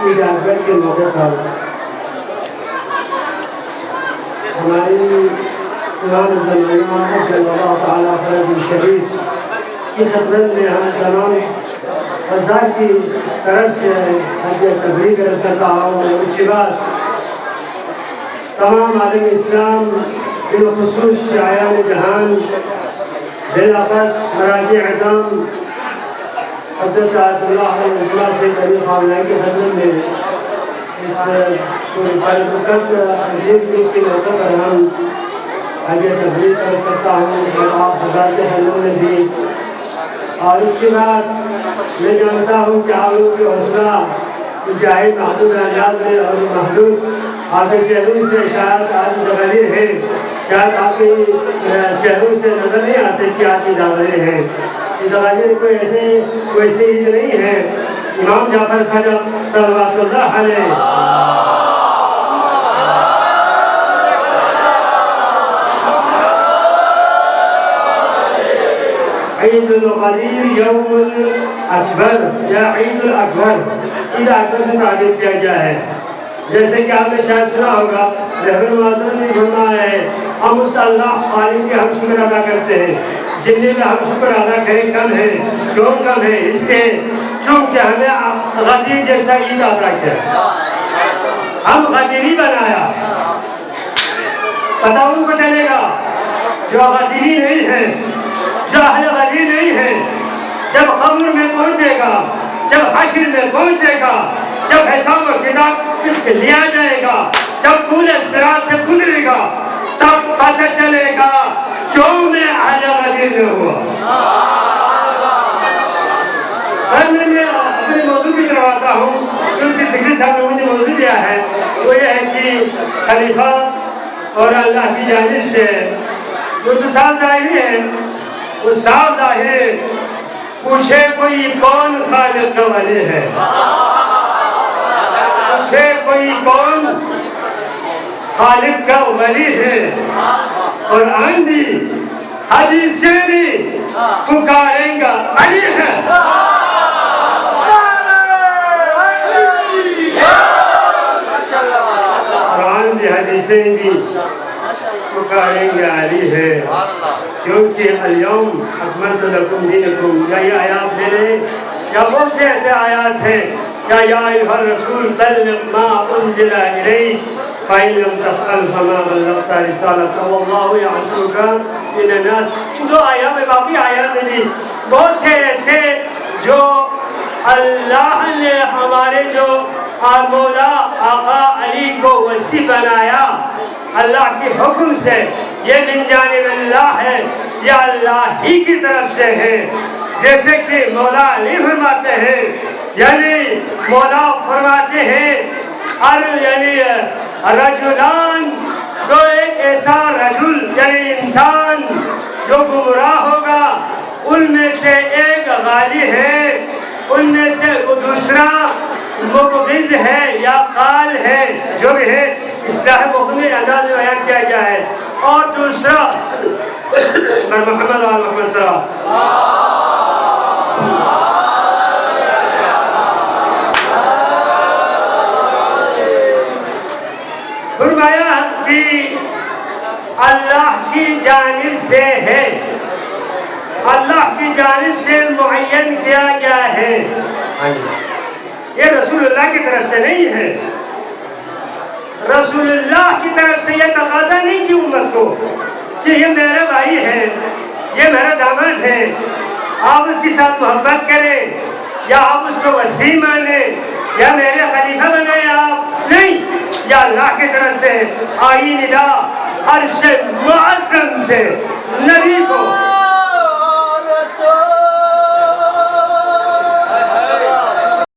عید اکبر کے موقع پر ہماری امام زمانہ صلی اللہ تعالیٰ علیہ شریف کی خدمت میں ہم تمام فضا کی طرف سے حج تبریک عرض کرتا ہوں، اور اس کے بعد تمام عالم اسلام بالخصوص شاعران جہان بالاخص مراجع اعظام حضرت آیت اللہ علیہ سے بنی خامنہ کی خدمت میں اس برکت عظیم کے موقع پر ہم حج تبریک عرض کرتا ہوں اور آپ حضرات کے خدمت میں بھی۔ اور اس کے بعد میں جانتا ہوں کہ آپ لوگ کی حوصلہ انتہائی محدود انداز میں اور محدود آپ کے چہروں سے شاید آج زغیر ہیں، شاید آپ کے چہروں سے نظر نہیں آتے کہ آپ کی زغیر ہیں۔ یہ زغیر کوئی ایسے ہی نہیں ہے۔ امام جعفر صادق صلوات اللہ علیہ عید الغدیر یوم الاکبر یا عید الاکبر، عید اکبر سے تعبیر کیا گیا ہے۔ جیسے کہ آپ نے شاید سنا ہوگا رہبر معظم نے فرمایا ہے ہم اس اللہ خالق کے ہم شکر ادا کرتے ہیں جتنے میں ہم شکر ادا کریں کم ہے۔ کیوں کم ہے؟ اس کے چونکہ ہمیں غدیر جیسا عید ادا کیا، ہم غدیری بنایا۔ پتہ ان کو چلے گا جو غدیری نہیں ہے، جو اہل غدیر نہیں ہے، جب قبر میں پہنچے گا، جب حشر میں پہنچے گا، جب حساب و کتاب لیا جائے گا، جب پورے صراط سے گزرے گا، تب پتہ چلے گا کیوں میں اہل غدیر میں ہوا۔ میں اپنے موضوع کی طرف آتا ہوں، کیونکہ سکری صاحب نے مجھے موضوع دیا ہے، وہ یہ ہے کہ خلیفہ اور اللہ کی جانب سے وہ تو صاف ظاہر ہے، وہ صاف ظاہر پوچھے کوئی کون خالق کا ولی ہے، پوچھے کوئی کون خالق کا ولی ہے، قرآن بھی حدیثیں بھی پکاریں گا علی ہے۔ قرآن بھی حدیثیں بھی پکاریں گے علی ہے، کیونکہ الیوم اکملت لکم دینکم، یا یہ آیات دے رہے یا بہت سے ایسے آیات ہیں، یا ایھا الرسول بلغ ما انزل الیک فإن لم تفعل فما بلغت رسالتہ واللہ یعصمک من الناس۔ ان دو آیات میں باقی آیات میں بھی بہت سے ایسے جو اللہ نے ہمارے جو مولا آقا علی کو وصی بنایا اللہ کے حکم سے، یہ من جانب اللہ ہے، یہ اللہ ہی کی طرف سے ہے۔ جیسے کہ مولا علی فرماتے ہیں، یعنی مولا فرماتے ہیں یعنی رجلان، دو ایک ایسا رجل یعنی انسان جو گمراہ ہوگا، ان میں سے ایک غالی ہے، ان میں سے دوسرا مبغض ہے یا قال ہے، جو بھی ہے اصلاح مقمی انداز میں بیان کیا گیا ہے، اور دوسرا محمد و محمد صلی اللہ فرمایا کہ اللہ کی جانب سے ہے، اللہ کی جانب سے معین کیا گیا ہے، یہ رسول اللہ کی طرف سے نہیں ہے۔ رسول اللہ کی طرف سے یہ تقاضا نہیں کی امت کو کہ یہ میرا بھائی ہے، یہ میرا داماد ہے، آپ اس کے ساتھ محبت کریں یا آپ اس کو وصی مانیں یا میرے خلیفہ بنائیں، آپ نہیں، یا اللہ کی طرف سے آئی ندا عرش معظم